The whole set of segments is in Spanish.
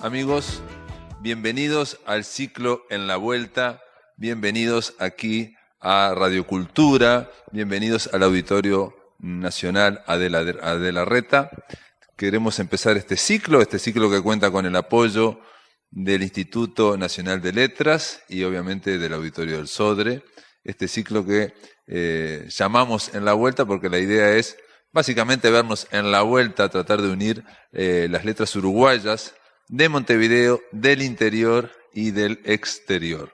Amigos, bienvenidos al ciclo En la Vuelta, bienvenidos aquí a Radio Cultura, bienvenidos al Auditorio Nacional Adela Reta. Queremos empezar este ciclo que cuenta con el apoyo del Instituto Nacional de Letras y obviamente del Auditorio del Sodre. Este ciclo que llamamos En la Vuelta porque la idea es básicamente vernos en la vuelta, tratar de unir las letras uruguayas de Montevideo, del interior y del exterior.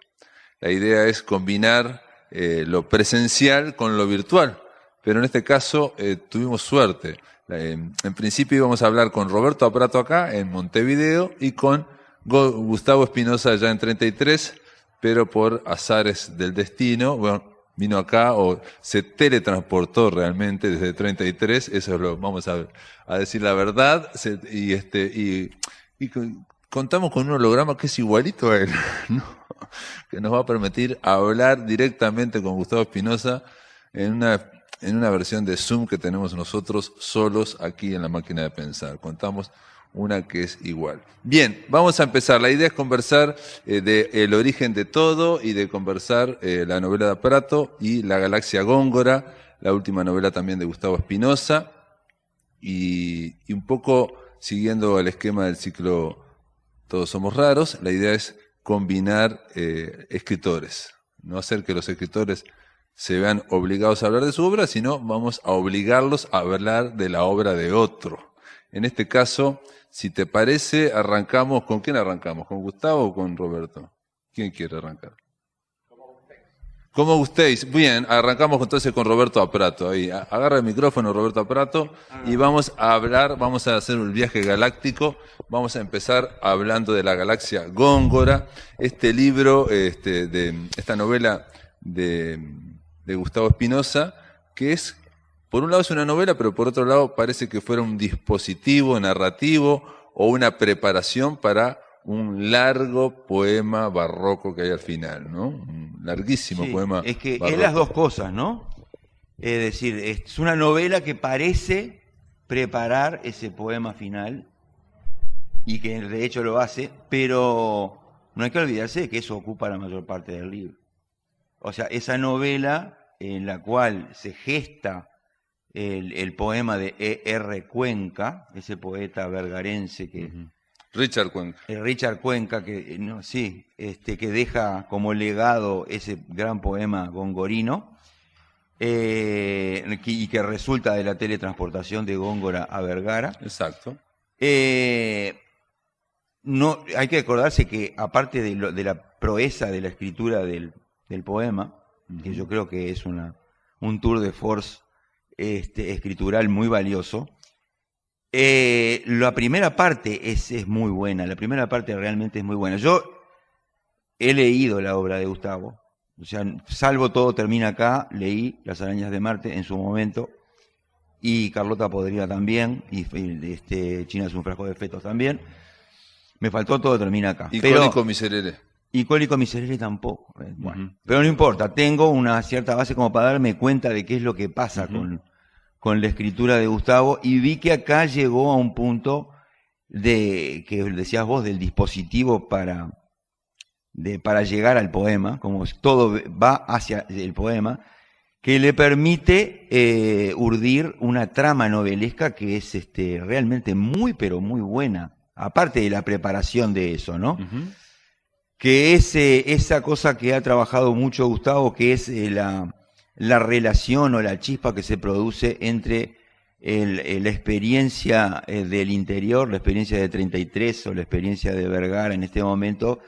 La idea es combinar lo presencial con lo virtual, pero en este caso tuvimos suerte. En principio íbamos a hablar con Roberto Aprato acá en Montevideo y con Gustavo Espinosa allá en 33, pero por azares del destino, bueno, vino acá o se teletransportó realmente desde 33, eso es lo vamos a decir la verdad, y contamos con un holograma que es igualito a él, ¿no? Que nos va a permitir hablar directamente con Gustavo Espinosa en una versión de Zoom que tenemos nosotros solos aquí en la máquina de pensar. Contamos una que es igual. Bien, vamos a empezar. La idea es conversar del origen de todo y de conversar la novela de Aprato y La Galaxia Góngora, la última novela también de Gustavo Espinosa, y un poco siguiendo el esquema del ciclo Todos Somos Raros, la idea es combinar escritores, no hacer que los escritores se vean obligados a hablar de su obra, sino vamos a obligarlos a hablar de la obra de otro. En este caso, si te parece, arrancamos. ¿Con quién arrancamos? ¿Con Gustavo o con Roberto? ¿Quién quiere arrancar? Como gustéis. Bien, arrancamos entonces con Roberto Aprato. Ahí, agarra el micrófono, Roberto Aprato, y vamos a hablar, vamos a hacer un viaje galáctico. Vamos a empezar hablando de La Galaxia Góngora, este libro, esta novela de Gustavo Espinosa, que es, por un lado es una novela, pero por otro lado parece que fuera un dispositivo narrativo o una preparación para un largo poema barroco que hay al final, ¿no? Un larguísimo poema es que barroco. Es las dos cosas, ¿no? Es decir, es una novela que parece preparar ese poema final y que de hecho lo hace, pero no hay que olvidarse de que eso ocupa la mayor parte del libro. O sea, esa novela en la cual se gesta el poema de E.R. Cuenca, ese poeta vergarense que... Richard Cuenca. Richard Cuenca, que deja como legado ese gran poema gongorino, y que resulta de la teletransportación de Góngora a Vergara. Exacto. No, hay que acordarse que aparte de la proeza de la escritura del poema, que yo creo que es un tour de force escritural muy valioso, la primera parte es muy buena, la primera parte realmente es muy buena. Yo he leído la obra de Gustavo, o sea, salvo Todo termina acá, leí Las arañas de Marte en su momento, y Carlota podría también, y China es un frasco de fetos también. Me faltó Todo termina acá. Y Cólico Miserere. Y Cólico Miserere tampoco. Bueno, pero no importa, tengo una cierta base como para darme cuenta de qué es lo que pasa con la escritura de Gustavo, y vi que acá llegó a un punto que decías vos, del dispositivo para llegar al poema, como todo va hacia el poema, que le permite urdir una trama novelesca que es realmente muy, pero muy buena, aparte de la preparación de eso, ¿no? Que es esa cosa que ha trabajado mucho Gustavo, que es la relación o la chispa que se produce entre la experiencia del interior, la experiencia de 33 o la experiencia de Vergara en este momento,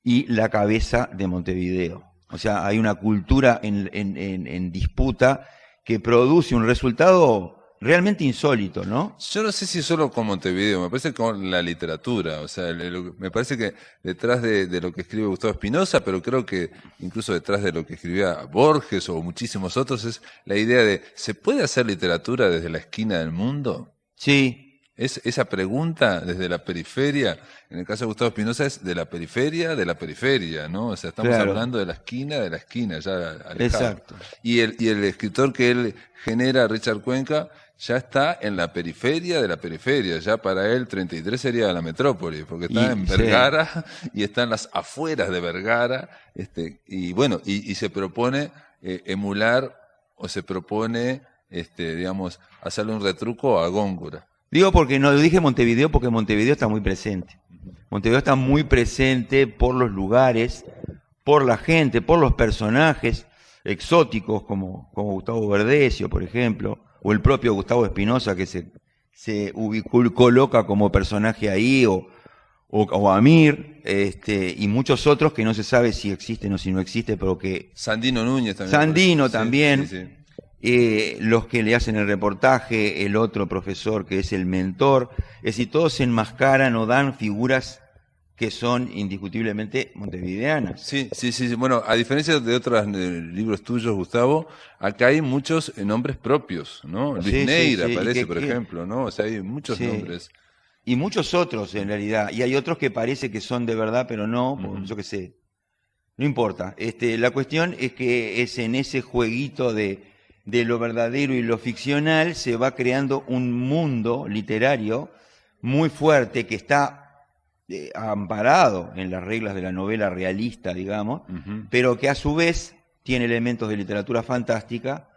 y la cabeza de Montevideo. O sea, hay una cultura en disputa que produce un resultado realmente insólito, ¿no? Yo no sé si solo con Montevideo, me parece que con la literatura, o sea, me parece que detrás de lo que escribe Gustavo Espinosa, pero creo que incluso detrás de lo que escribía Borges o muchísimos otros, es la idea de, ¿se puede hacer literatura desde la esquina del mundo? Sí. Esa pregunta desde la periferia, en el caso de Gustavo Espinosa es de la periferia, ¿no? O sea, estamos hablando de la esquina, ya alejado. Exacto. Y el escritor que él genera, Richard Cuenca, ya está en la periferia de la periferia. Ya para él 33 sería la metrópoli, porque está en Vergara y está en las afueras de Vergara. Y bueno, y se propone emular o se propone, digamos, hacerle un retruco a Góngora. Digo porque no dije Montevideo, porque Montevideo está muy presente. Montevideo está muy presente por los lugares, por la gente, por los personajes exóticos como Gustavo Verdecio, por ejemplo, o el propio Gustavo Espinosa que se coloca como personaje ahí, o Amir, y muchos otros que no se sabe si existen o si no existen, pero que... Sandino Núñez también. Sandino también. Sí, sí. Los que le hacen el reportaje, el otro profesor que es el mentor, es decir, todos se enmascaran o dan figuras que son indiscutiblemente montevideanas. Sí. Bueno, a diferencia de otros libros tuyos, Gustavo, acá hay muchos nombres propios, ¿no? Luis Neira aparece, por ejemplo, ¿no? O sea, hay muchos nombres. Y muchos otros, en realidad. Y hay otros que parece que son de verdad, pero no, yo qué sé. No importa. La cuestión es que es en ese jueguito de lo verdadero y lo ficcional se va creando un mundo literario muy fuerte que está amparado en las reglas de la novela realista, digamos, pero que a su vez tiene elementos de literatura fantástica,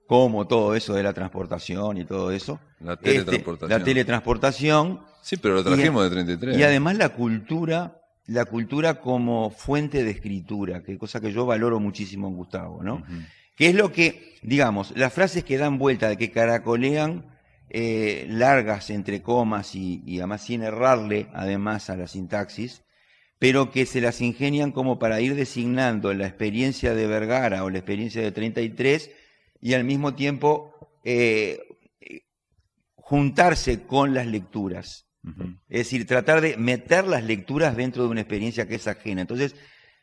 como todo eso de la transportación y todo eso. La teletransportación. La teletransportación. Sí, pero lo trajimos de 33. Y además la cultura como fuente de escritura, que cosa que yo valoro muchísimo en Gustavo, ¿no? Que es lo que, digamos, las frases que dan vuelta, de que caracolean largas entre comas y además sin errarle además a la sintaxis, pero que se las ingenian como para ir designando la experiencia de Vergara o la experiencia de 33 y al mismo tiempo juntarse con las lecturas. Es decir, tratar de meter las lecturas dentro de una experiencia que es ajena. Entonces,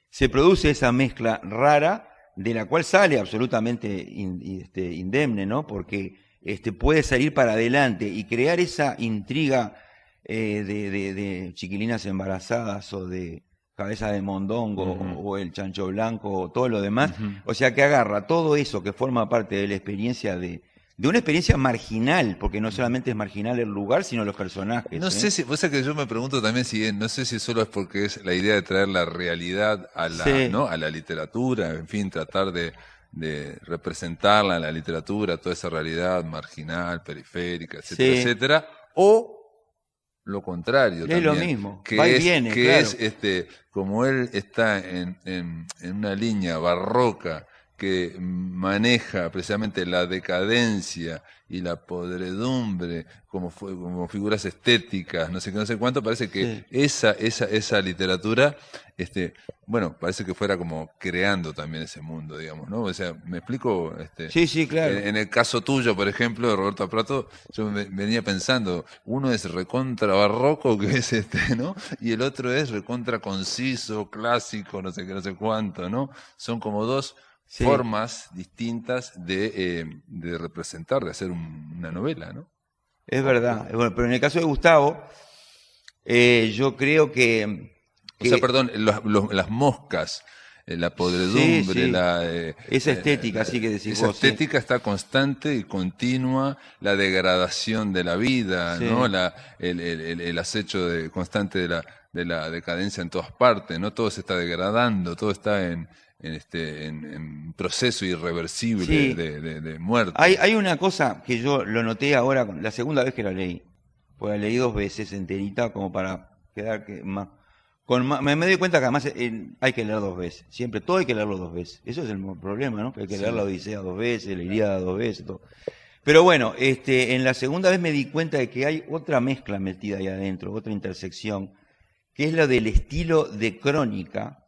se produce esa mezcla rara de la cual sale absolutamente indemne, ¿no? Porque puede salir para adelante y crear esa intriga de chiquilinas embarazadas o de cabeza de mondongo o el chancho blanco o todo lo demás. O sea, que agarra todo eso que forma parte de la experiencia de una experiencia marginal, porque no solamente es marginal el lugar, sino los personajes. No sé si, vos sabés que yo me pregunto también si, no sé si solo es porque es la idea de traer la realidad a la, ¿no? A la literatura, en fin, tratar de representarla en la literatura, toda esa realidad marginal, periférica, etcétera, etcétera, o lo contrario es también. Lo mismo, que va y es, viene, que claro. es, como él está en una línea barroca que maneja precisamente la decadencia y la podredumbre como figuras estéticas, no sé qué, no sé cuánto, parece que esa literatura, bueno, parece que fuera como creando también ese mundo, digamos, ¿no? O sea, ¿me explico? Sí, claro. En el caso tuyo, por ejemplo, de Roberto Prato, yo venía pensando, uno es recontra barroco, que es ¿no? Y el otro es recontra conciso, clásico, no sé qué, no sé cuánto, ¿no? Son como dos formas distintas de representar, de hacer una novela, ¿no? Es verdad. Bueno, pero en el caso de Gustavo, yo creo que... O sea, perdón, las moscas, la podredumbre, esa estética, así que decís esa vos. Estética está constante y continua, la degradación de la vida, ¿no? El acecho constante de la decadencia en todas partes, ¿no? Todo se está degradando, todo está en proceso irreversible de muerte. Hay una cosa que yo lo noté ahora, la segunda vez que la leí, pues la leí 2 veces enterita como para quedar más... me doy cuenta que además hay que leer 2 veces, siempre, todo hay que leerlo 2 veces. Eso es el problema, ¿no? Que hay que leer la Odisea 2 veces, la Ilíada 2 veces, todo. Pero bueno, en la segunda vez me di cuenta de que hay otra mezcla metida ahí adentro, otra intersección, que es la del estilo de crónica.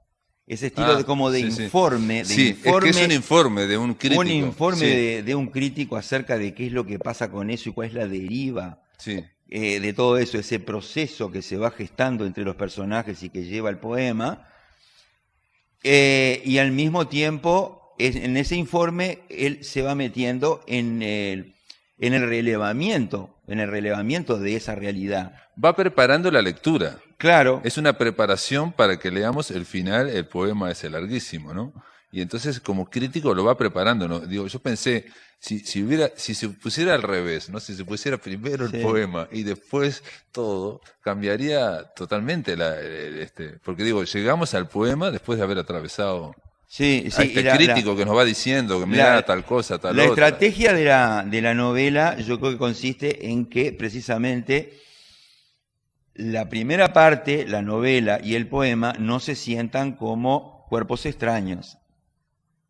Ese estilo de informe. Es que es un informe de un crítico. Un informe de un crítico acerca de qué es lo que pasa con eso y cuál es la deriva de todo eso, ese proceso que se va gestando entre los personajes y que lleva el poema. Y al mismo tiempo, en ese informe, él se va metiendo en el relevamiento de esa realidad. Va preparando la lectura. Claro. Es una preparación para que leamos el final, el poema ese larguísimo, ¿no? Y entonces como crítico lo va preparando, ¿no? Digo, yo pensé, si se pusiera al revés, ¿no? Si se pusiera primero el poema y después todo, cambiaría totalmente porque digo, llegamos al poema después de haber atravesado Sí, a sí, y crítico que nos va diciendo que mira tal cosa, tal la otra. estrategia de la novela yo creo que consiste en que precisamente la primera parte, la novela y el poema, no se sientan como cuerpos extraños,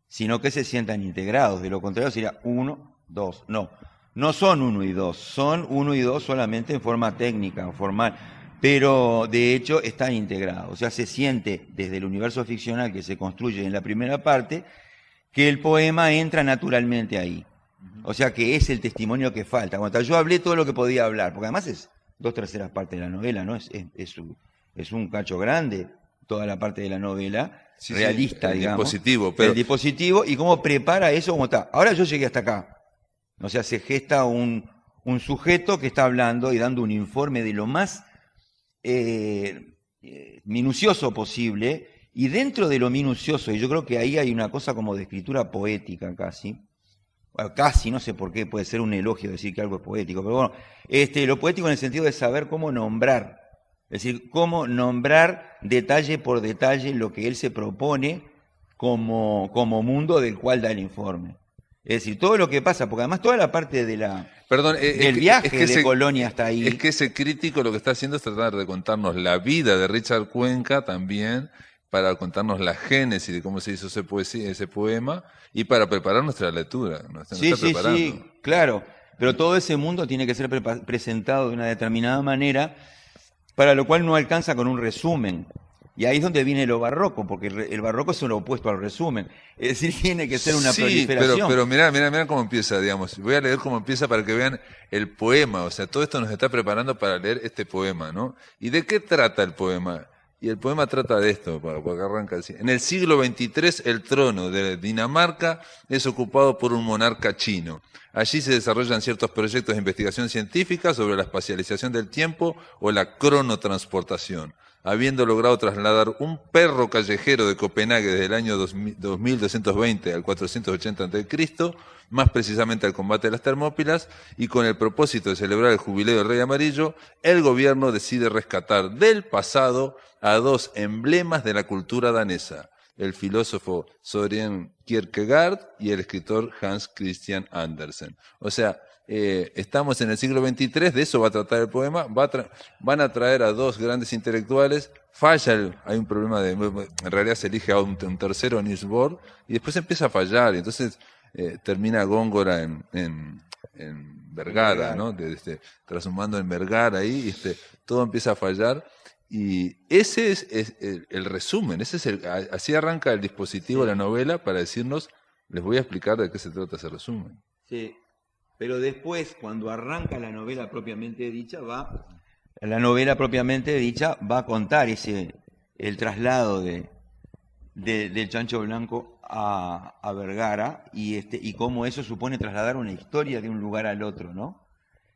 sino que se sientan integrados. De lo contrario sería 1, 2. No son 1 y 2, son 1 y 2 solamente en forma técnica, formal. Pero de hecho están integrados. O sea, se siente desde el universo ficcional que se construye en la primera parte que el poema entra naturalmente ahí. O sea que es el testimonio que falta. Cuando yo hablé todo lo que podía hablar, porque además es 2/3 partes de la novela, ¿no? Es un cacho grande toda la parte de la novela, Sí, realista, el digamos. dispositivo, pero... El dispositivo y cómo prepara eso como está. Ahora yo llegué hasta acá. O sea, se gesta un sujeto que está hablando y dando un informe de lo más minucioso posible, y dentro de lo minucioso, y yo creo que ahí hay una cosa como de escritura poética casi, no sé por qué, puede ser un elogio decir que algo es poético, pero bueno, lo poético en el sentido de saber cómo nombrar, es decir, cómo nombrar detalle por detalle lo que él se propone como mundo del cual da el informe. Es decir, todo lo que pasa, porque además toda la parte de del viaje de Colonia hasta ahí. Es que ese crítico lo que está haciendo es tratar de contarnos la vida de Richard Cuenca también, para contarnos la génesis de cómo se hizo ese poema y para preparar nuestra lectura. Sí, claro. Pero todo ese mundo tiene que ser presentado de una determinada manera, para lo cual no alcanza con un resumen. Y ahí es donde viene lo barroco, porque el barroco es lo opuesto al resumen. Es decir, tiene que ser una proliferación. Pero mirá cómo empieza, digamos. Voy a leer cómo empieza para que vean el poema. O sea, todo esto nos está preparando para leer este poema, ¿no? ¿Y de qué trata el poema? Y el poema trata de esto, porque arranca así. En el siglo XXIII, el trono de Dinamarca es ocupado por un monarca chino. Allí se desarrollan ciertos proyectos de investigación científica sobre la espacialización del tiempo o la cronotransportación, habiendo logrado trasladar un perro callejero de Copenhague desde el año 2220 al 480 a.C., más precisamente al combate de las Termópilas, y con el propósito de celebrar el jubileo del Rey Amarillo, el gobierno decide rescatar del pasado a dos emblemas de la cultura danesa, el filósofo Søren Kierkegaard y el escritor Hans Christian Andersen. O sea, estamos en el siglo XXIII, de eso va a tratar el poema, van a traer a dos grandes intelectuales, hay un problema en realidad se elige a un tercero, Niels Bohr, y después empieza a fallar, y entonces termina Góngora en Vergara, ¿no? Trashumando en Vergara ahí, todo empieza a fallar. Y ese es el resumen, así arranca el dispositivo de la novela para decirnos, les voy a explicar de qué se trata ese resumen. Sí, pero después, cuando arranca la novela propiamente dicha, va a contar el traslado del Chancho Blanco a Vergara y cómo eso supone trasladar una historia de un lugar al otro, ¿no?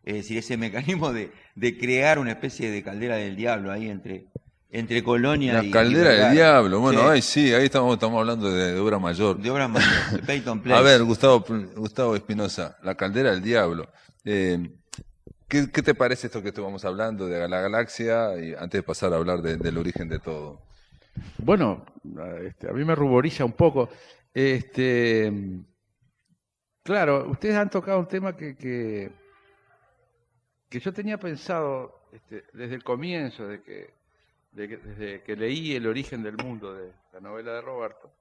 Es decir, ese mecanismo de crear una especie de caldera del diablo ahí entre Colonia y la caldera Vergara. del diablo, bueno, Sí. ahí estamos hablando de obra mayor. De obra mayor, de Peyton Place. A ver, Gustavo Espinosa, la caldera del diablo. ¿Qué te parece esto que estuvimos hablando de la galaxia y antes de pasar a hablar del origen de todo? Bueno, a mí me ruboriza un poco. Claro, ustedes han tocado un tema que yo tenía pensado desde el comienzo, desde que leí El origen del mundo, de la novela de Roberto.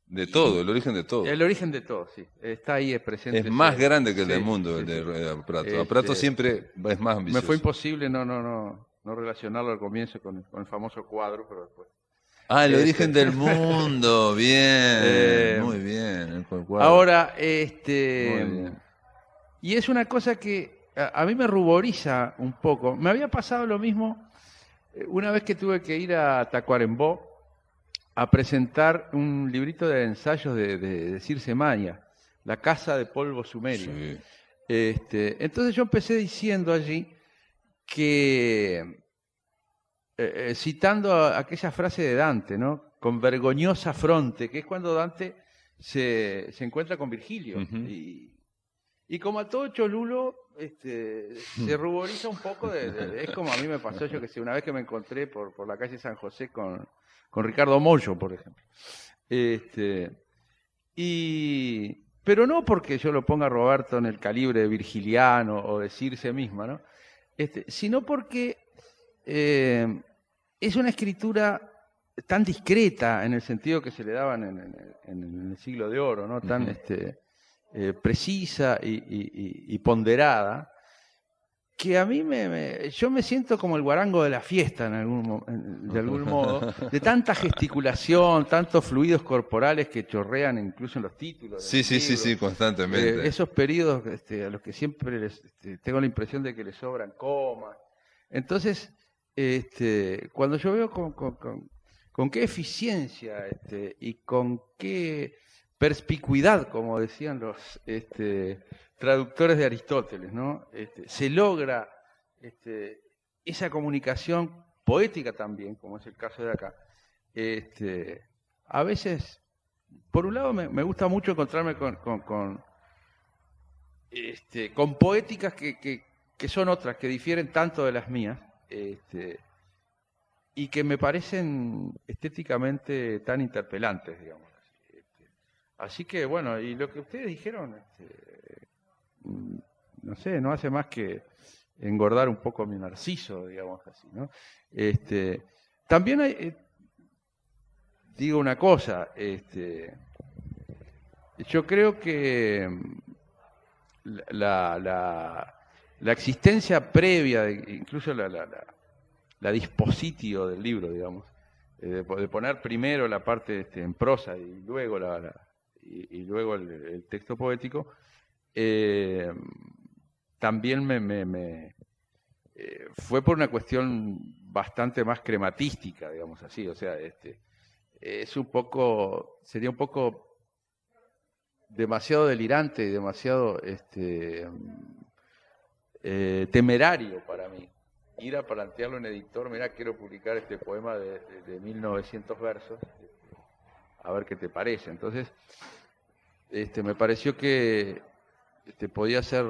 De todo, el origen de todo. El origen de todo, sí. Está ahí, es presente. Es más grande que el del mundo, el de Prato. A Prato siempre es más ambicioso. Me fue imposible no relacionarlo al comienzo con el famoso cuadro, pero después. El origen del mundo, bien, muy bien. Ahora, muy bien. Y es una cosa que a mí me ruboriza un poco. Me había pasado lo mismo una vez que tuve que ir a Tacuarembó a presentar un librito de ensayos de Circe Maya, La casa de polvo sumerio. Sí. Entonces yo empecé diciendo allí que, citando aquella frase de Dante, ¿no? con vergoniosa fronte, que es cuando Dante se encuentra con Virgilio. Y como a todo cholulo, se ruboriza un poco, es como a mí me pasó, yo que sé, una vez que me encontré por la calle San José con Ricardo Mollo, por ejemplo. Pero no porque yo lo ponga a Roberto en el calibre de Virgiliano o de Circe misma, ¿no? Sino porque es una escritura tan discreta en el sentido que se le daban en el siglo de oro, ¿no? Tan precisa y ponderada, que a mí yo me siento como el guarango de la fiesta de algún modo, de tanta gesticulación, tantos fluidos corporales que chorrean incluso en los títulos. Sí, constantemente. Esos periodos a los que siempre tengo la impresión de que les sobran comas. Entonces, cuando yo veo con qué eficiencia y con qué perspicuidad, como decían los traductores de Aristóteles, ¿no? Se logra esa comunicación poética también, como es el caso de acá. A veces, por un lado, me gusta mucho encontrarme con poéticas que son otras, que difieren tanto de las mías, y que me parecen estéticamente tan interpelantes, digamos. Así que, bueno, y lo que ustedes dijeron, no sé, no hace más que engordar un poco mi narciso, digamos así, ¿no? También hay, digo una cosa, yo creo que la existencia previa, incluso la dispositio del libro, digamos, de poner primero la parte en prosa y luego el texto poético, también fue por una cuestión bastante más crematística, digamos así, o sea, sería un poco demasiado delirante y demasiado temerario para mí ir a plantearlo en editor. Mirá, quiero publicar este poema de 1900 versos, a ver qué te parece. Entonces, me pareció que podía ser,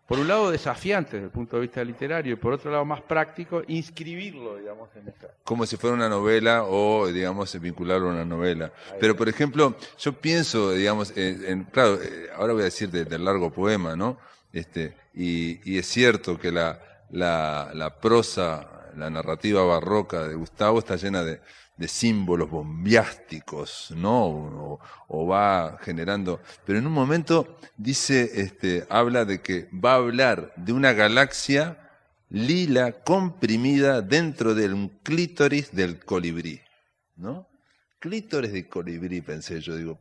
por un lado, desafiante desde el punto de vista literario y por otro lado más práctico, inscribirlo, digamos, en esta. Como si fuera una novela o, digamos, vincularlo a una novela. Pero, por ejemplo, yo pienso, digamos, claro, ahora voy a decir del largo poema, ¿no? Y es cierto que la prosa, la narrativa barroca de Gustavo está llena de símbolos bombiásticos, ¿no? O va generando, pero en un momento dice, habla de que va a hablar de una galaxia lila comprimida dentro de un clítoris del colibrí, ¿no? Clítoris de colibrí, pensé yo, digo,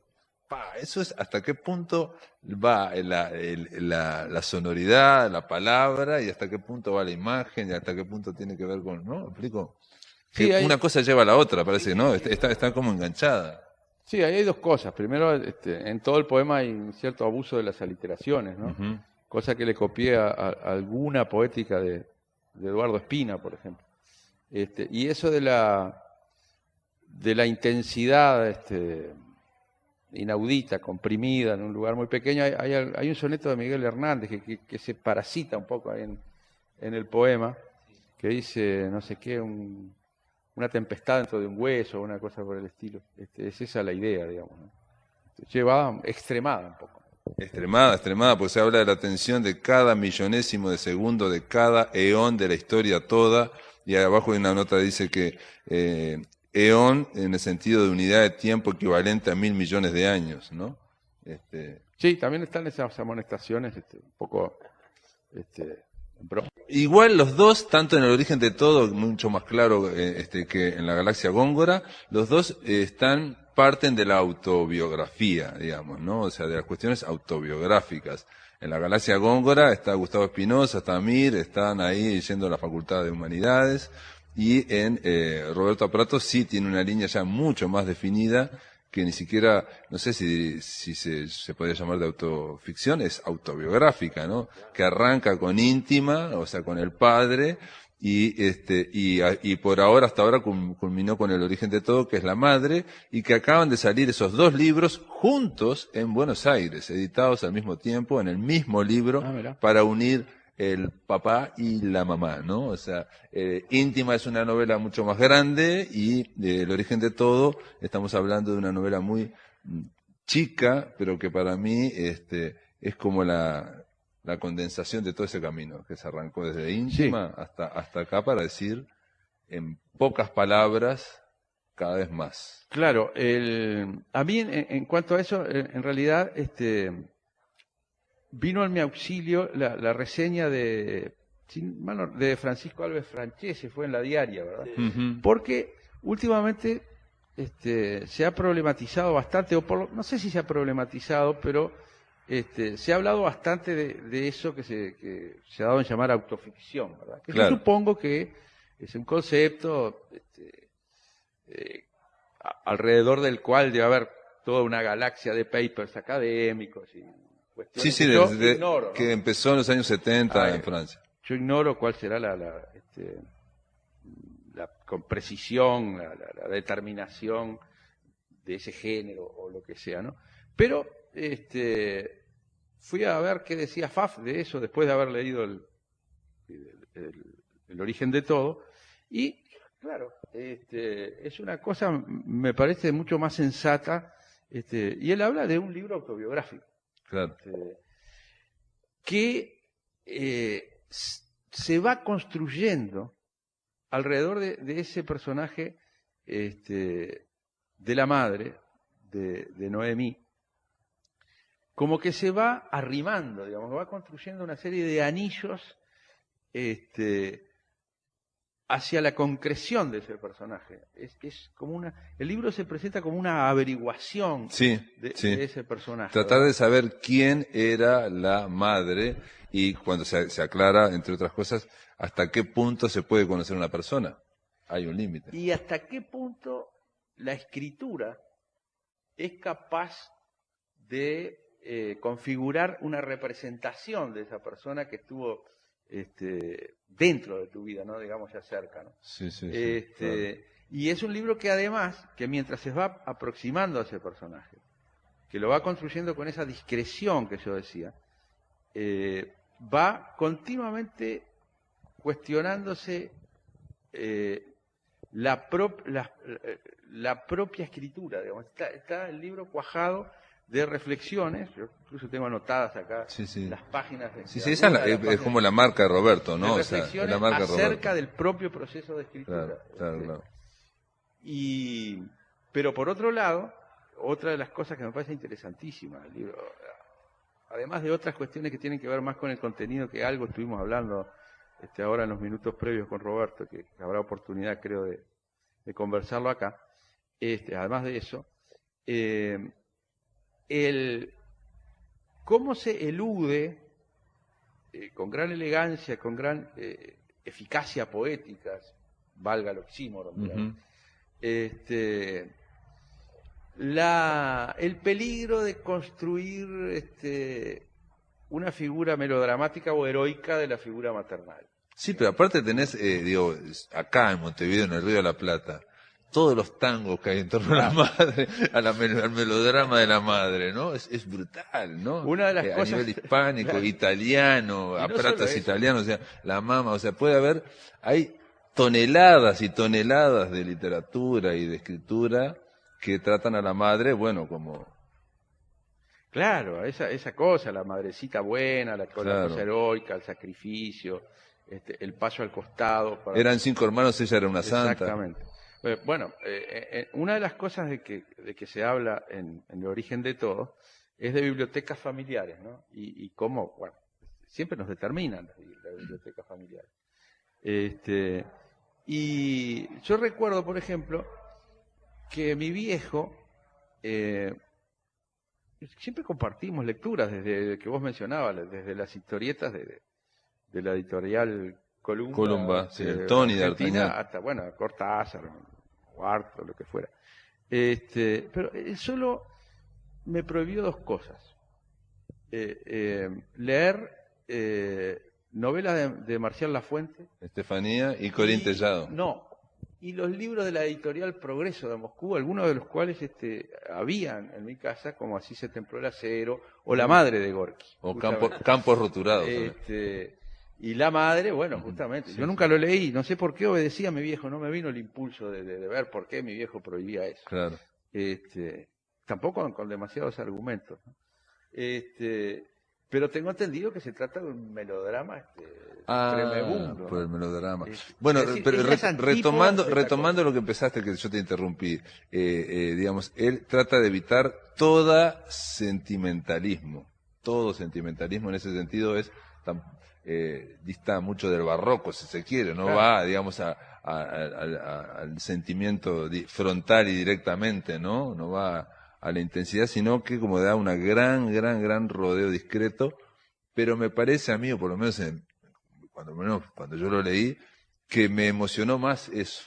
eso es hasta qué punto va la sonoridad, la palabra, y hasta qué punto va la imagen, y hasta qué punto tiene que ver con, ¿no? ¿Me explico? Sí, una cosa lleva a la otra, parece, ¿no? Está como enganchada. Sí, ahí hay dos cosas. Primero, en todo el poema hay un cierto abuso de las aliteraciones, ¿no? Uh-huh. Cosa que le copié a alguna poética de Eduardo Espina, por ejemplo. Y eso de la intensidad inaudita, comprimida en un lugar muy pequeño. Hay un soneto de Miguel Hernández que se parasita un poco ahí en el poema, que dice, no sé qué, una tempestad dentro de un hueso, una cosa por el estilo. Es esa la idea, digamos, ¿no? Llevada, extremada un poco. Extremada, porque se habla de la tensión de cada millonésimo de segundo, de cada eón de la historia toda, y abajo hay una nota que dice que eón en el sentido de unidad de tiempo equivalente a 1.000 millones de años, ¿no? Sí, también están esas amonestaciones un poco... Igual los dos, tanto en el origen de todo, mucho más claro que en la galaxia Góngora, los dos parten de la autobiografía, digamos, ¿no? O sea, de las cuestiones autobiográficas. En la galaxia Góngora está Gustavo Espinosa, está Mir, están ahí yendo a la Facultad de Humanidades, y en Roberto Prato sí tiene una línea ya mucho más definida, que ni siquiera, no sé si se podría llamar de autoficción, es autobiográfica, ¿no? Que arranca con Íntima, o sea, con el padre, y por ahora, hasta ahora, culminó con El origen de todo, que es La madre, y que acaban de salir esos 2 libros juntos en Buenos Aires, editados al mismo tiempo, en el mismo libro, Mira. para unir el papá y la mamá, ¿no? O sea, Íntima es una novela mucho más grande y El origen de todo, estamos hablando de una novela muy chica, pero que para mí es como la condensación de todo ese camino, que se arrancó desde Íntima hasta acá para decir, en pocas palabras, cada vez más. Claro, a mí en cuanto a eso, en realidad, vino en mi auxilio la reseña de Francisco Alves Francese, fue en La Diaria, ¿verdad? Ujú. Porque últimamente se ha problematizado bastante, no sé si se ha problematizado, pero se ha hablado bastante de eso que se ha dado en llamar autoficción, ¿verdad? Que Claro. yo supongo que es un concepto alrededor del cual debe haber toda una galaxia de papers académicos y cuestiones Sí, que yo desde ignoro, ¿no? que empezó en los años 70 en Ah, Francia. Yo ignoro cuál será con precisión, la determinación de ese género o lo que sea, ¿no? Pero fui a ver qué decía Pfaff de eso después de haber leído el origen de todo y claro, es una cosa, me parece mucho más sensata, y él habla de un libro autobiográfico Claro. que se va construyendo alrededor de ese personaje de la madre de Noemí, como que se va arrimando, digamos, va construyendo una serie de anillos hacia la concreción de ese personaje. Es como el libro se presenta como una averiguación Sí, de sí. ese personaje. Tratar ¿verdad? de saber quién era la madre y cuando se aclara, entre otras cosas, hasta qué punto se puede conocer una persona. Hay un límite. Y hasta qué punto la escritura es capaz de configurar una representación de esa persona que estuvo dentro de tu vida, no digamos ya cerca, ¿no? Sí, sí, sí. Claro. Y es un libro que además, que mientras se va aproximando a ese personaje, que lo va construyendo con esa discreción que yo decía, va continuamente cuestionándose la propia escritura, digamos. Está el libro cuajado de reflexiones, yo incluso tengo anotadas acá Sí, sí. las páginas. Sí, sí, esa es como la marca de Roberto, ¿no? O sea, es reflexiones la marca de acerca Roberto. del propio proceso de escritura. Claro, claro, claro. Pero por otro lado, otra de las cosas que me parece interesantísima del libro, además de otras cuestiones que tienen que ver más con el contenido, que algo estuvimos hablando ahora en los minutos previos con Roberto, que habrá oportunidad creo de conversarlo acá, además de eso, cómo se elude con gran elegancia, con gran eficacia poética, valga el oxímoron, Ujú. el peligro de construir una figura melodramática o heroica de la figura maternal. Sí, pero aparte tenés, digo, acá en Montevideo, en el Río de la Plata, todos los tangos que hay en torno a la madre, al melodrama de la madre, ¿no? Es brutal, ¿no? Una de las A cosas, nivel hispánico, claro. italiano, Y a no pratas solo eso. italianos, o sea, la mama, o sea, puede haber, hay toneladas y toneladas de literatura y de escritura que tratan a la madre, bueno, como... Claro, esa cosa, la madrecita buena, la Claro. cosa heroica, el sacrificio, el paso al costado. Eran 5 hermanos, ella era una santa. Exactamente. Bueno, una de las cosas de que se habla en el origen de todo es de bibliotecas familiares, ¿no? Y cómo, bueno, siempre nos determinan las bibliotecas familiares. Y yo recuerdo, por ejemplo, que mi viejo, siempre compartimos lecturas, desde que vos mencionabas, desde las historietas de la editorial Columba, sí, el Tony de Argentina, D'Artagnan. hasta, bueno, Cortázar, Huarto, lo que fuera. Pero él solo me prohibió 2 cosas. Leer novelas de Marcial Lafuente. Estefanía y Corín Tellado. No, y los libros de la editorial Progreso de Moscú, algunos de los cuales habían en mi casa, como Así se templó el acero, o La madre de Gorky. O Campos Roturados. Y La madre, bueno, justamente. Yo nunca lo leí, no sé por qué obedecía a mi viejo, no me vino el impulso de ver por qué mi viejo prohibía eso. Claro. Tampoco con demasiados argumentos, ¿no? Pero tengo entendido que se trata de un melodrama tremebundo, ¿no? Por el melodrama. Bueno, decir, pero retomando lo que empezaste, que yo te interrumpí, digamos, él trata de evitar todo sentimentalismo en ese sentido dista mucho del barroco, si se quiere, no va, digamos, al sentimiento frontal y directamente, no va a la intensidad, sino que como da una gran rodeo discreto, pero me parece a mí, o por lo menos cuando yo lo leí, que me emocionó más eso.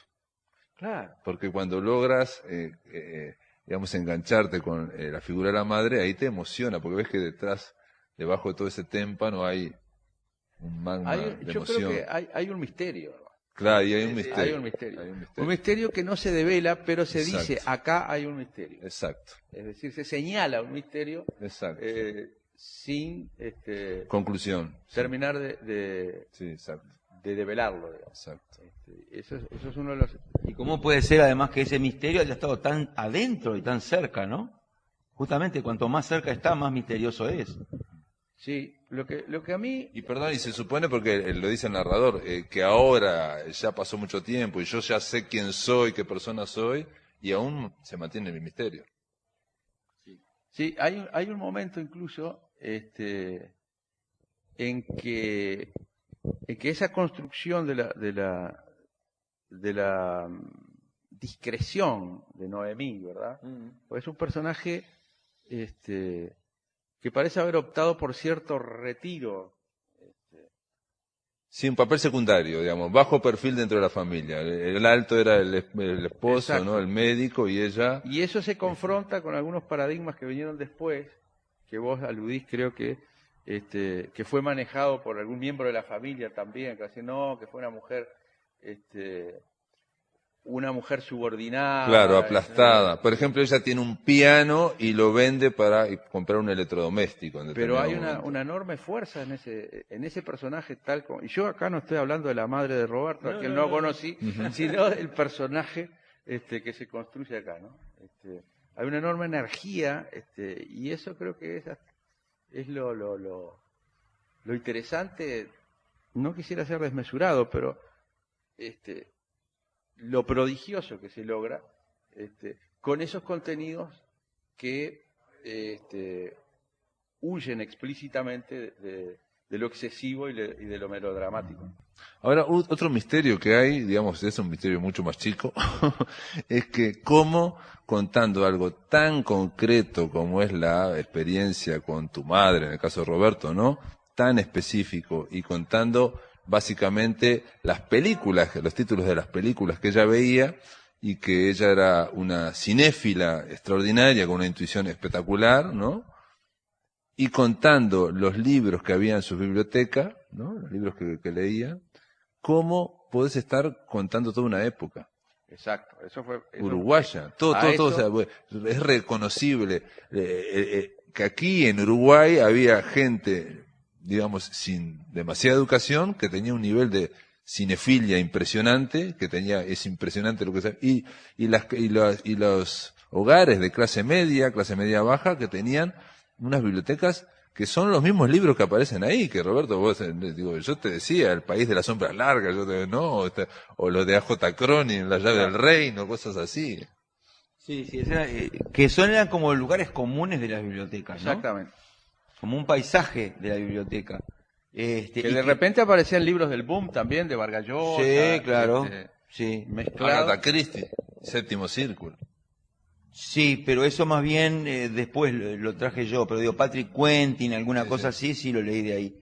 Claro. Porque cuando logras, digamos, engancharte con la figura de la madre, ahí te emociona, porque ves que debajo de todo ese témpano hay un magma de emoción. Yo creo que hay un misterio. Claro, y hay un misterio. Hay un misterio. Un misterio que no se devela, pero se dice, acá hay un misterio. Exacto. Es decir, se señala un misterio. Exacto. Sin conclusión. Terminar de develarlo. Digamos. Exacto. Eso es uno de los... ¿Y cómo puede ser además que ese misterio haya estado tan adentro y tan cerca, no? Justamente cuanto más cerca está, más misterioso es. Sí, lo que a mí... Y perdón, y se supone, porque lo dice el narrador, que ahora ya pasó mucho tiempo y yo ya sé quién soy, qué persona soy, y aún se mantiene mi misterio. Sí, hay un momento incluso en que esa construcción de la discreción de Noemí, ¿verdad? Pues es un personaje que parece haber optado por cierto retiro. Sí, un papel secundario, digamos, bajo perfil dentro de la familia. El alto era el esposo, Exacto. ¿no? El médico, y ella... Y eso se confronta con algunos paradigmas que vinieron después, que vos aludís, creo que fue manejado por algún miembro de la familia también, que decía, no, que fue una mujer subordinada. Claro, aplastada. Por ejemplo, ella tiene un piano y lo vende para comprar un electrodoméstico. Pero hay una enorme fuerza en ese personaje tal como... Y yo acá no estoy hablando de la madre de Roberto, a quien no conocí, sino del personaje que se construye acá, ¿no? Hay una enorme energía, y eso creo que es lo interesante. No quisiera ser desmesurado, pero lo prodigioso que se logra con esos contenidos que huyen explícitamente de lo excesivo y de lo melodramático. Ahora, otro misterio que hay, digamos, es un misterio mucho más chico, es que cómo contando algo tan concreto como es la experiencia con tu madre, en el caso de Roberto, ¿no? Tan específico, y contando básicamente las películas, los títulos de las películas que ella veía, y que ella era una cinéfila extraordinaria, con una intuición espectacular, ¿no? Y contando los libros que había en su biblioteca, ¿no? Los libros que leía, ¿cómo podés estar contando toda una época? Exacto, Uruguaya, todo, o sea, es reconocible que aquí en Uruguay había gente, digamos, sin demasiada educación, que tenía un nivel de cinefilia impresionante, es impresionante lo que sea, y los hogares de clase media baja, que tenían unas bibliotecas que son los mismos libros que aparecen ahí, que Roberto, yo te decía, El país de las sombras largas, o los de A.J. Cronin, La llave del reino, cosas así. Sí, que eran como lugares comunes de las bibliotecas, ¿no? Exactamente. Como un paisaje de la biblioteca. Que de repente aparecían libros del boom también, de Vargas Llosa. Sí, claro. Sí. Agatha Christie, Séptimo Círculo. Sí, pero eso más bien después lo traje yo, pero digo, Patrick Quentin, alguna cosa así, sí lo leí de ahí.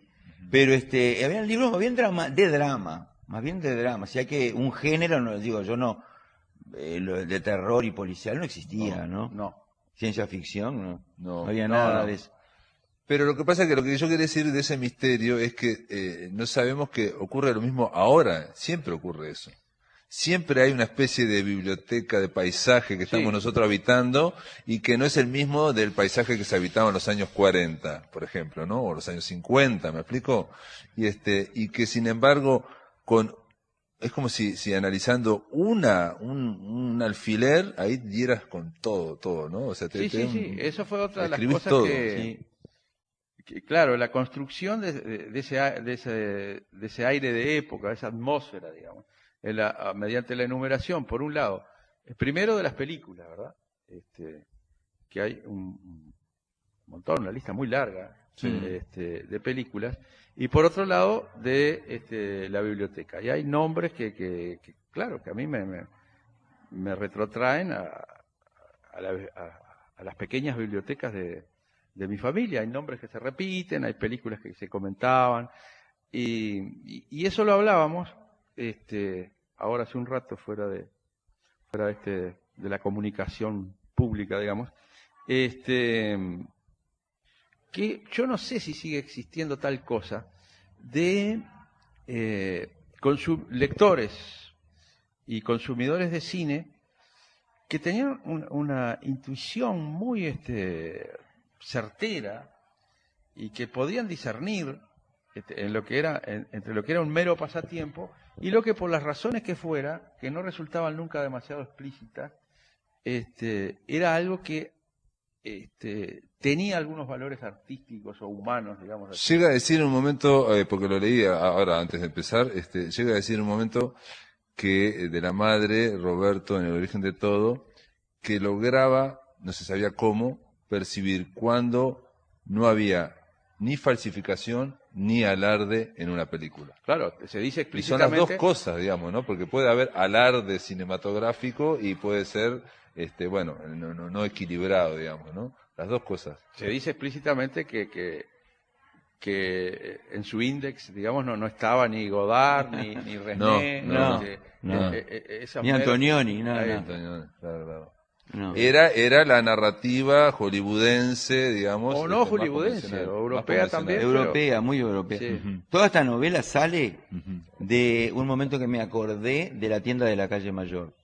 Pero habían libros más bien de drama, si hay que un género, no digo, yo no, de terror y policial no existía, ¿no? No. Ciencia ficción, no había no, nada no. de eso. Pero lo que pasa es que lo que yo quería decir de ese misterio es que no sabemos que ocurre lo mismo ahora, siempre ocurre eso. Siempre hay una especie de biblioteca, de paisaje que estamos nosotros habitando y que no es el mismo del paisaje que se habitaba en los años 40, por ejemplo, ¿no? O los años 50, ¿me explico? Y que sin embargo, es como si analizando un alfiler, ahí dieras con todo, ¿no? O sea, sí. Eso fue otra de las cosas todo. que, claro, la construcción de ese aire de época, esa atmósfera, digamos, mediante la enumeración, por un lado, primero de las películas, ¿verdad? Que hay un montón, una lista muy larga de películas, y por otro lado de la biblioteca. Y hay nombres que claro, que a mí me retrotraen a las pequeñas bibliotecas de mi familia. Hay nombres que se repiten, hay películas que se comentaban, y eso lo hablábamos ahora hace un rato fuera de la comunicación pública, digamos, que yo no sé si sigue existiendo tal cosa de lectores y consumidores de cine que tenían una intuición muy certera y que podían discernir en lo que era entre lo que era un mero pasatiempo y lo que por las razones que fuera, que no resultaban nunca demasiado explícitas, era algo que tenía algunos valores artísticos o humanos, digamos así. Llega a decir en un momento, porque lo leí ahora antes de empezar, llega a decir en un momento que de la madre, Roberto, en El origen de todo, que lograba, no se sabía cómo, percibir cuando no había ni falsificación ni alarde en una película. Claro, se dice Y son explícitamente. las dos cosas, digamos, ¿no? Porque puede haber alarde cinematográfico y puede ser, bueno, no equilibrado, digamos, ¿no? Las dos cosas. Se dice explícitamente que en su índice, digamos, no estaba ni Godard, ni Resné, ni Antonioni, nada. Claro. No. Era la narrativa hollywoodense, digamos. O no más hollywoodense, convencional, o más europea convencional. también. Europea, muy europea. Sí. Toda esta novela sale de un momento que me acordé de la tienda de la calle Mayor.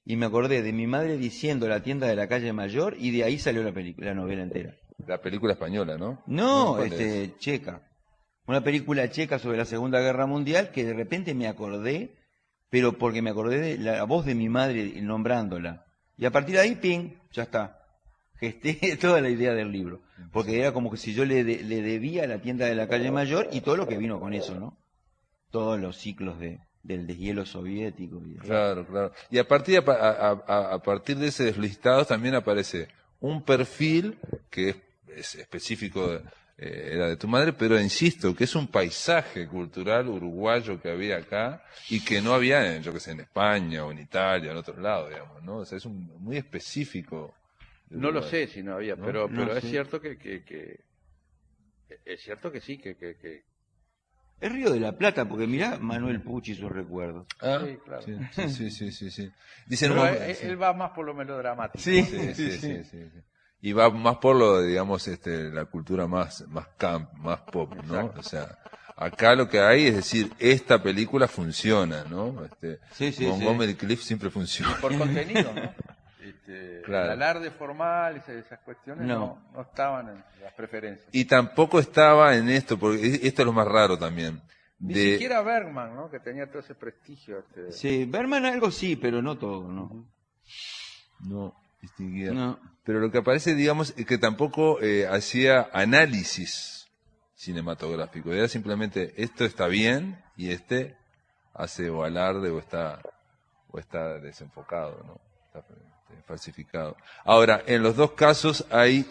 Y me acordé de mi madre diciendo la tienda de la calle Mayor y de ahí salió la novela entera. La película española, ¿no? No, ¿cuál es? checa. Una película checa sobre la Segunda Guerra Mundial que de repente me acordé, pero porque me acordé de la voz de mi madre nombrándola. Y a partir de ahí, ping, ya está. Gesté toda la idea del libro. Porque era como que si yo le debía a la tienda de la calle Mayor y todo lo que vino con eso, ¿no? Todos los ciclos del deshielo soviético. Claro. Y a partir de ese listado también aparece un perfil que es específico, era de tu madre, pero insisto, que es un paisaje cultural uruguayo que había acá y que no había, yo que sé, en España o en Italia, en otros lados, digamos, ¿no? O sea, es muy específico. No lo sé si no había, ¿no? pero No es sé. cierto es cierto que sí, que Es Río de la Plata, porque mirá Manuel Pucci y sus recuerdos. Ah, sí, claro. sí. Dicen, Pero un- él va más por lo melodramático. Sí. Sí. Y va más por lo, digamos, la cultura más camp, más pop, ¿no? Exacto. O sea, acá lo que hay es decir, esta película funciona, ¿no? Sí. Montgomery Clift siempre funciona. Por contenido, ¿no? Claro. El alarde formal, esas cuestiones No. no estaban en las preferencias. Y tampoco estaba en esto, porque esto es lo más raro también. Ni siquiera Bergman, ¿no? Que tenía todo ese prestigio. Sí, Berman algo sí, pero no todo, ¿no? No, distinguida. No. Pero lo que aparece, digamos, es que tampoco hacía análisis cinematográfico. Era simplemente, esto está bien y hace o alarde o está desenfocado, ¿no? Está falsificado. Ahora, en los dos casos hay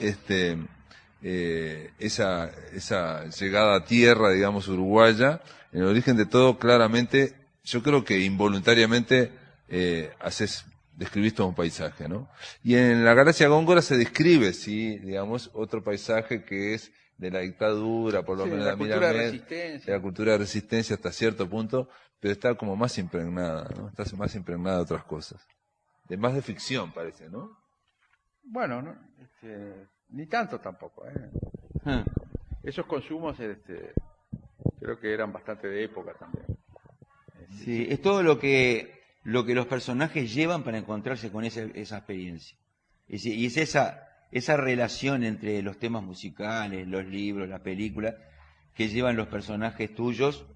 esa llegada a tierra, digamos, uruguaya. En el origen de todo, claramente, yo creo que involuntariamente describís todo un paisaje, ¿no? Y en la Galaxia Góngora se describe, sí, digamos, otro paisaje que es de la dictadura, por lo Sí, menos la de cultura de Miramés, resistencia. de la cultura de resistencia hasta cierto punto, pero está como más impregnada, ¿no? Está más impregnada de otras cosas. Más de ficción, parece, ¿no? Bueno, ¿no? Ni tanto tampoco, ¿eh? Ah. esos consumos creo que eran bastante de época también. Sí, es todo lo que los personajes llevan para encontrarse con esa experiencia. Y es esa relación entre los temas musicales, los libros, las películas, que llevan los personajes tuyos,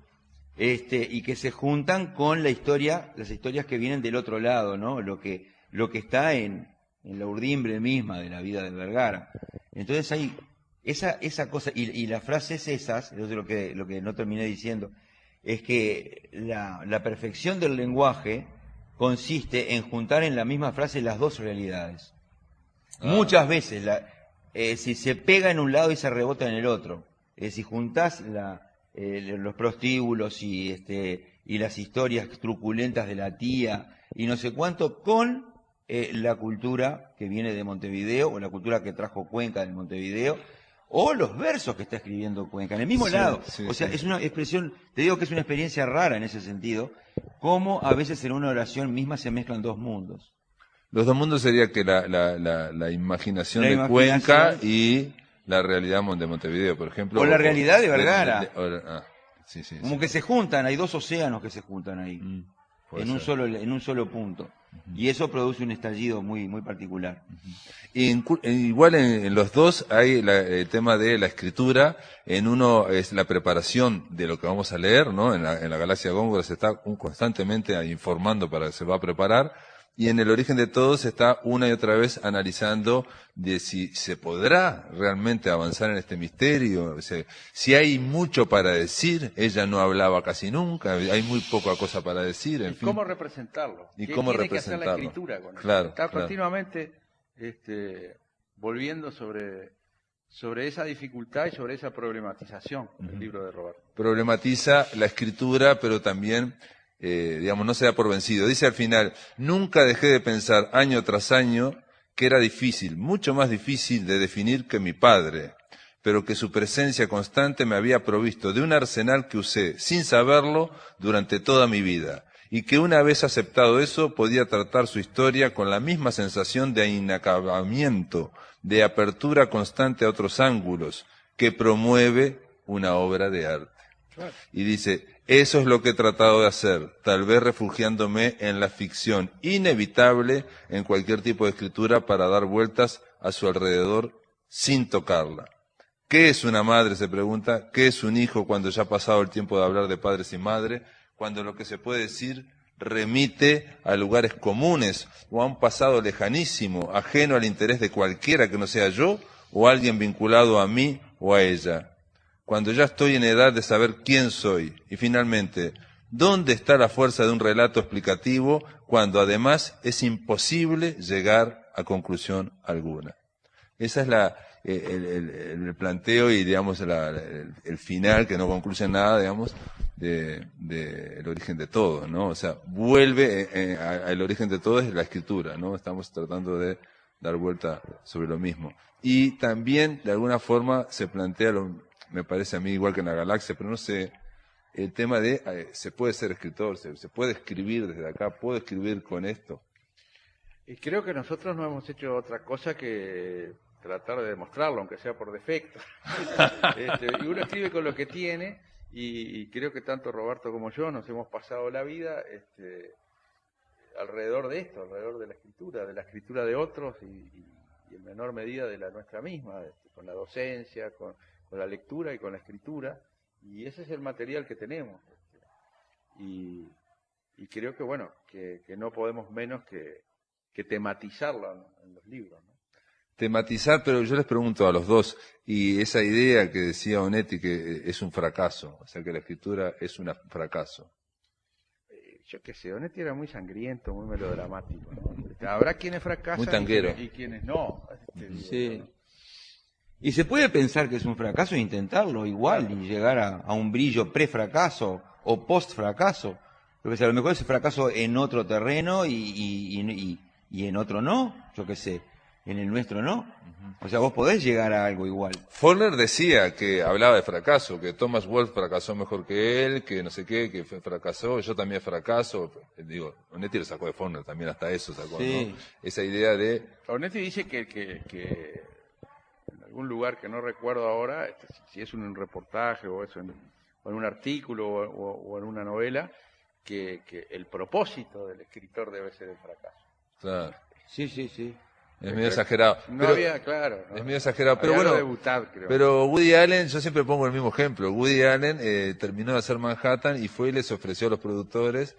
y que se juntan con las historias que vienen del otro lado, ¿no? Lo que está en la urdimbre misma de la vida de Vergara. Entonces hay esa cosa, y las frases esas, lo que no terminé diciendo, es que la perfección del lenguaje consiste en juntar en la misma frase las dos realidades. Muchas veces si se pega en un lado y se rebota en el otro. Si juntás los prostíbulos y las historias truculentas de la tía y no sé cuánto con la cultura que viene de Montevideo, o la cultura que trajo Cuenca de Montevideo, o los versos que está escribiendo Cuenca, en el mismo lado. O sea, es una expresión, te digo que es una experiencia rara en ese sentido, como a veces en una oración misma se mezclan dos mundos. Los dos mundos sería que la imaginación de Cuenca y la realidad de Montevideo, por ejemplo. O la realidad de Vergara. Sí, como que se juntan, hay dos océanos que se juntan ahí, en un solo punto. Y eso produce un estallido muy, muy particular. Igual en los dos hay el tema de la escritura. En uno es la preparación de lo que vamos a leer, ¿no? En la Galaxia Góngora se está constantemente informando para que se va a preparar. Y en El origen de todo se está una y otra vez analizando de si se podrá realmente avanzar en este misterio. O sea, si hay mucho para decir, ella no hablaba casi nunca, hay muy poca cosa para decir. En fin. ¿Cómo representarlo? ¿Y cómo tiene representarlo? Que hacer la escritura con eso? Claro, Está claro. continuamente volviendo sobre esa dificultad y sobre esa problematización del libro de Roberto. Problematiza la escritura, pero también... no se da por vencido. Dice al final, nunca dejé de pensar año tras año que era difícil, mucho más difícil de definir que mi padre, pero que su presencia constante me había provisto de un arsenal que usé, sin saberlo, durante toda mi vida, y que una vez aceptado eso, podía tratar su historia con la misma sensación de inacabamiento, de apertura constante a otros ángulos, que promueve una obra de arte. Claro. Y dice, eso es lo que he tratado de hacer, tal vez refugiándome en la ficción inevitable en cualquier tipo de escritura para dar vueltas a su alrededor sin tocarla. ¿Qué es una madre?, se pregunta. ¿Qué es un hijo cuando ya ha pasado el tiempo de hablar de padres y madre? Cuando lo que se puede decir remite a lugares comunes o a un pasado lejanísimo, ajeno al interés de cualquiera que no sea yo o alguien vinculado a mí o a ella. Cuando ya estoy en edad de saber quién soy. Y finalmente, ¿dónde está la fuerza de un relato explicativo cuando además es imposible llegar a conclusión alguna? Esa es el planteo y, digamos, el final, que no concluye nada, digamos, de El origen de todo, ¿no? O sea, vuelve al origen de todo es la escritura, ¿no? Estamos tratando de dar vuelta sobre lo mismo. Y también, de alguna forma, se plantea me parece a mí igual que en la Galaxia, pero no sé, el tema de se puede ser escritor, se puede escribir desde acá, puedo escribir con esto. Y creo que nosotros no hemos hecho otra cosa que tratar de demostrarlo, aunque sea por defecto. Y uno escribe con lo que tiene, y creo que tanto Roberto como yo nos hemos pasado la vida alrededor de esto, alrededor de la escritura de otros y en menor medida de la nuestra misma, con la docencia, con la lectura y con la escritura, y ese es el material que tenemos. Y creo que, bueno, que no podemos menos que tematizarlo en los libros, ¿no? Tematizar, pero yo les pregunto a los dos, y esa idea que decía Onetti que es un fracaso, o sea que la escritura es un fracaso. Yo qué sé, Onetti era muy sangriento, muy melodramático, ¿no? Habrá quienes fracasan muy tanguero. Y quienes no. Sí. ¿No? Y se puede pensar que es un fracaso e intentarlo igual, y llegar a un brillo pre-fracaso o post-fracaso. Porque a lo mejor ese fracaso en otro terreno y en otro no, yo qué sé, en el nuestro no. O sea, vos podés llegar a algo igual. Faulkner decía que hablaba de fracaso, que Thomas Wolfe fracasó mejor que él, que no sé qué, que fracasó, yo también fracaso. Digo, Onetti lo sacó de Faulkner, también hasta eso sacó, sí. ¿no? Esa idea de... Onetti dice que algún lugar que no recuerdo ahora, si es un reportaje o eso, o en un artículo o en una novela, que el propósito del escritor debe ser el fracaso. Claro. Sí, sí, sí. Es medio exagerado. No Pero- había, claro. ¿no? Es medio exagerado. Pero Había bueno, algo de Butad, creo. pero Woody Allen, yo siempre pongo el mismo ejemplo. Woody Allen terminó de hacer Manhattan y fue y les ofreció a los productores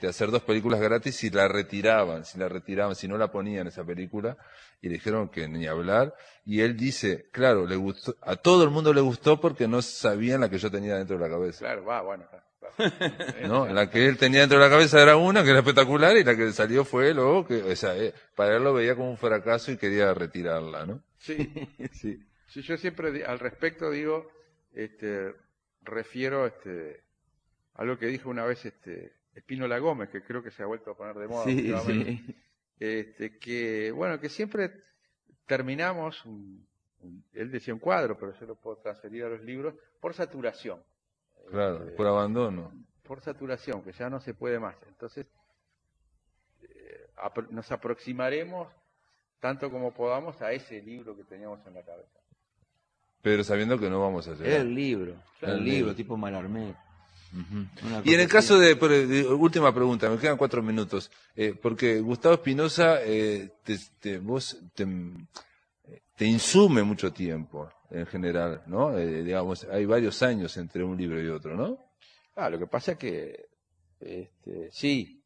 hacer 2 películas gratis si la retiraban, si no la ponían esa película. Y le dijeron que ni hablar. Y él dice, claro, le gustó, a todo el mundo le gustó porque no sabían la que yo tenía dentro de la cabeza. Claro, bueno. Claro. ¿No? La que él tenía dentro de la cabeza era una que era espectacular y la que salió fue luego que, o sea, para él lo veía como un fracaso y quería retirarla, ¿no? Sí, Sí. sí, yo siempre al respecto digo, refiero algo que dijo una vez Espínola Gómez, que creo que se ha vuelto a poner de moda Sí, últimamente, sí. que bueno, que siempre terminamos, él decía un cuadro, pero yo lo puedo transferir a los libros, por saturación. Claro, por abandono. Por saturación, que ya no se puede más. Entonces, nos aproximaremos tanto como podamos a ese libro que teníamos en la cabeza. Pero sabiendo que no vamos a llegar. El libro. El El libro. libro, tipo Mallarmé. Una Y en el cosa caso así. última pregunta, me quedan 4 minutos, porque Gustavo Espinosa, vos te insume mucho tiempo, en general, ¿no? Digamos, hay varios años entre un libro y otro, ¿no? Lo que pasa es que, sí,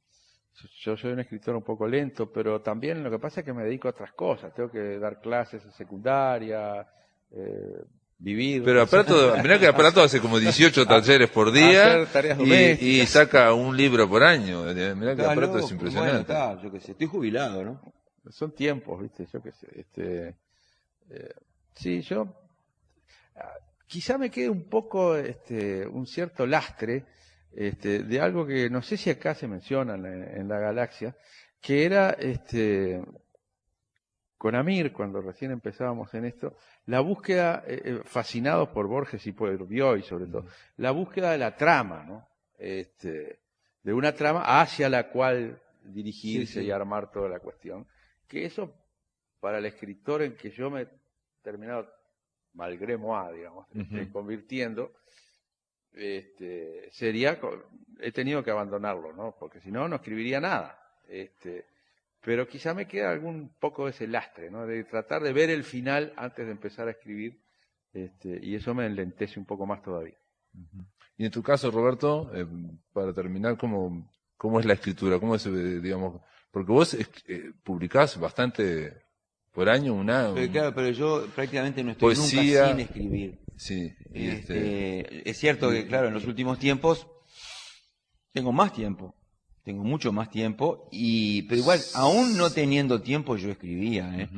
yo soy un escritor un poco lento, pero también lo que pasa es que me dedico a otras cosas. Tengo que dar clases en secundaria, vivir. Pero mirá que Aparato hace como 18 talleres por día hacer tareas domésticas. y saca un libro por año. Mirá que Está Aparato es loco. impresionante. Bueno, está, yo qué sé, estoy jubilado, ¿no? Son tiempos, ¿viste? Yo qué sé. Sí, yo quizá me quede un poco un cierto lastre de algo que no sé si acá se menciona en la galaxia, que era con Amir, cuando recién empezábamos en esto, la búsqueda, fascinados por Borges y por Bioy sobre todo, la búsqueda de la trama, ¿no? De una trama hacia la cual dirigirse Sí, sí. y armar toda la cuestión. Que eso, para el escritor en que yo me he terminado, malgré moi, digamos, convirtiendo, he tenido que abandonarlo, ¿no? Porque si no, no escribiría nada. Pero quizá me queda algún poco de ese lastre, ¿no? De tratar de ver el final antes de empezar a escribir, y eso me enlentece un poco más todavía. Y en tu caso, Roberto, para terminar, ¿cómo es la escritura? ¿Cómo es, digamos, porque vos publicás bastante por año, Pero claro, pero yo prácticamente no estoy poesía. nunca sin escribir. Sí, y Es cierto que, claro, en los últimos tiempos tengo más tiempo, tengo mucho más tiempo, pero igual, aún no teniendo tiempo, yo escribía, ¿eh?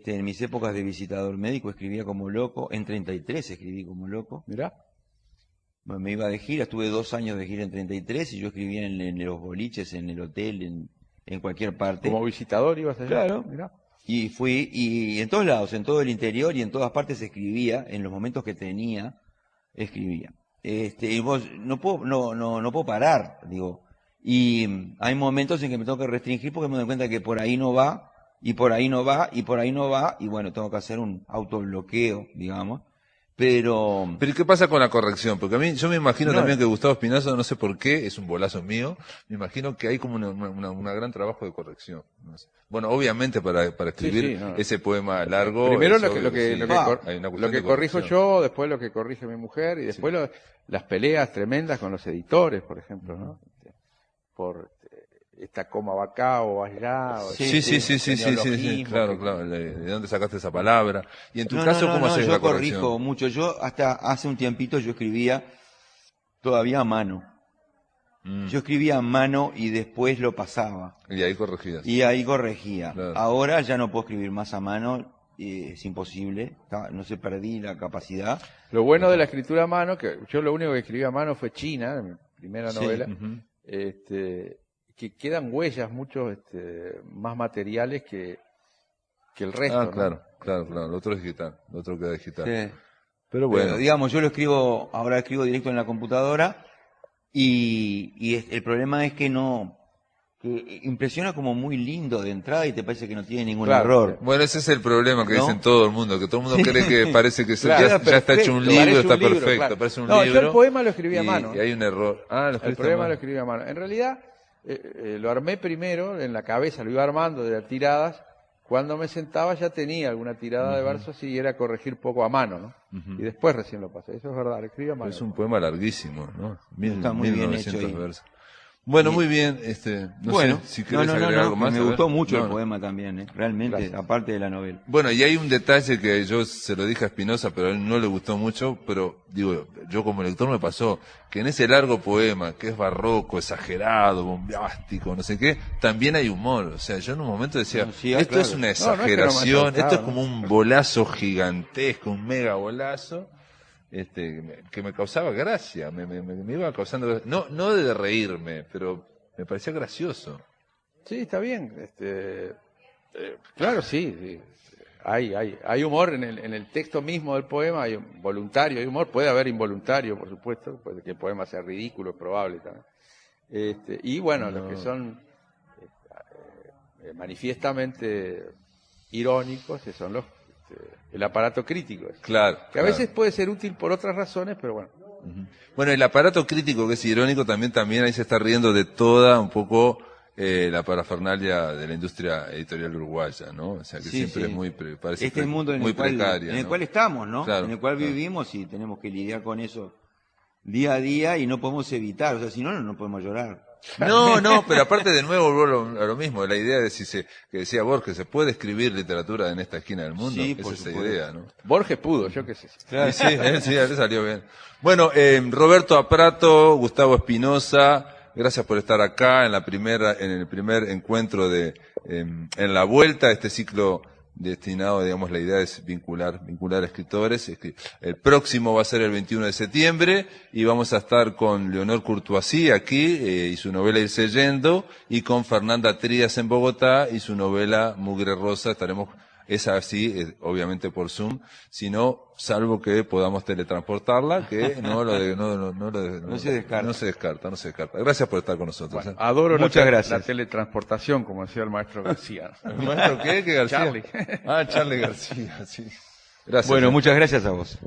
En mis épocas de visitador médico escribía como loco, en 33 escribí como loco. Mirá. Bueno, me iba de gira, estuve 2 años de gira en 33 y yo escribía en los boliches, en el hotel, en cualquier parte. Como visitador ibas allá. Claro. Mirá. Y fui, y en todos lados, en todo el interior y en todas partes escribía, en los momentos que tenía, escribía. Y vos, no puedo parar, digo. Y hay momentos en que me tengo que restringir porque me doy cuenta que por ahí no va, y por ahí no va, y por ahí no va, y bueno, tengo que hacer un autobloqueo, digamos. Pero ¿qué pasa con la corrección? Porque yo me imagino No. también que Gustavo Espinosa, no sé por qué, es un bolazo mío, me imagino que hay como una gran trabajo de corrección. No sé. Bueno, obviamente para escribir sí, no. ese poema largo. Primero es lo que, obvio sí, hay una lo cuestión que de corrijo corrección. yo, después lo que corrige mi mujer, y después las peleas tremendas con los editores, por ejemplo, ¿no? Por esta coma va acá o allá. O Sí, este neologismo claro, que- claro. ¿De dónde sacaste esa palabra? Y en tu no, caso, no, ¿cómo no, haces yo la corrijo corrección? mucho. Yo hasta hace un tiempito yo escribía todavía a mano. Yo escribía a mano y después lo pasaba. Y ahí corregías. Y ahí corregía. Claro. Ahora ya no puedo escribir más a mano, es imposible, no sé, perdí la capacidad. Lo bueno de la escritura a mano, que yo lo único que escribí a mano fue China, mi primera Sí. novela, Ujú. que quedan huellas muchos más materiales que el resto. Ah, ¿no? claro. Lo otro es digital, lo otro queda digital. Sí. Pero bueno, Pero, digamos, yo lo escribo, ahora escribo directo en la computadora y el problema es que no que impresiona como muy lindo de entrada y te parece que no tiene ningún Claro. error. Bueno, ese es el problema que ¿No? dicen todo el mundo, que todo el mundo cree que parece que Claro. ya está hecho un libro, Parece está un libro, perfecto, claro. parece un No, libro. yo el poema lo escribí a mano. Y hay un error. Ah, lo El escribiste a poema mano. lo escribí a mano. En realidad, lo armé primero en la cabeza, lo iba armando de tiradas. Cuando me sentaba ya tenía alguna tirada de versos y era corregir poco a mano, ¿no? Y después recién lo pasé. Eso es verdad, lo escribí a mano. Es un poema larguísimo, ¿no? Está muy bien hecho 1900 ahí. versos. Bueno, Y- muy bien. No Bueno, sé si querés no, agregar algo más. me a ver. gustó mucho No, el no. poema también, realmente, Gracias. aparte de la novela. Bueno, y hay un detalle que yo se lo dije a Espinosa, pero a él no le gustó mucho, pero digo, yo como lector me pasó que en ese largo poema, que es barroco, exagerado, bombástico, no sé qué, también hay humor. O sea, yo en un momento decía, No, sí, esto claro. es una No, no es que no me exageración, faltaba, esto es ¿no? como un bolazo gigantesco, un mega bolazo, que me causaba gracia, me iba causando gracia. No de reírme, pero me parecía gracioso. Sí, está bien. Claro, sí. Hay humor en el texto mismo del poema, hay un voluntario, hay humor, puede haber involuntario, por supuesto, puede que el poema sea ridículo, es probable también. Y bueno, los que son manifiestamente irónicos, que son el aparato crítico, Claro. que a veces puede ser útil por otras razones, pero bueno. Bueno, el aparato crítico que es irónico también ahí se está riendo de toda un poco la parafernalia de la industria editorial uruguaya, ¿no? O sea que Sí, siempre sí. es parece Este mundo en muy el cual, precaria, en el ¿no? cual estamos, ¿no? Claro, En el cual claro. vivimos y tenemos que lidiar con eso día a día y no podemos evitar, o sea, si no, no podemos llorar. No, pero aparte de nuevo vuelvo a lo mismo, la idea de que decía Borges, se puede escribir literatura en esta esquina del mundo, Sí, es por esa supuesto. idea, ¿no? Borges pudo, yo qué sé. Y sí, a él salió bien. Bueno, Roberto Aprato, Gustavo Espinosa, gracias por estar acá en el primer encuentro en la vuelta a este ciclo destinado, digamos, la idea es vincular escritores. El próximo va a ser el 21 de septiembre y vamos a estar con Leonor Courtoisí aquí y su novela Irse Yendo, y con Fernanda Trías en Bogotá y su novela Mugre Rosa. Estaremos, es así, obviamente por Zoom, sino salvo que podamos teletransportarla, que no se descarta. No se descarta. Gracias por estar con nosotros. Bueno, adoro Muchas gracias. la teletransportación, como decía el maestro García. ¿El maestro qué? ¿Qué García? Charlie. Charlie García, sí. Gracias. Bueno, muchas gracias a vos.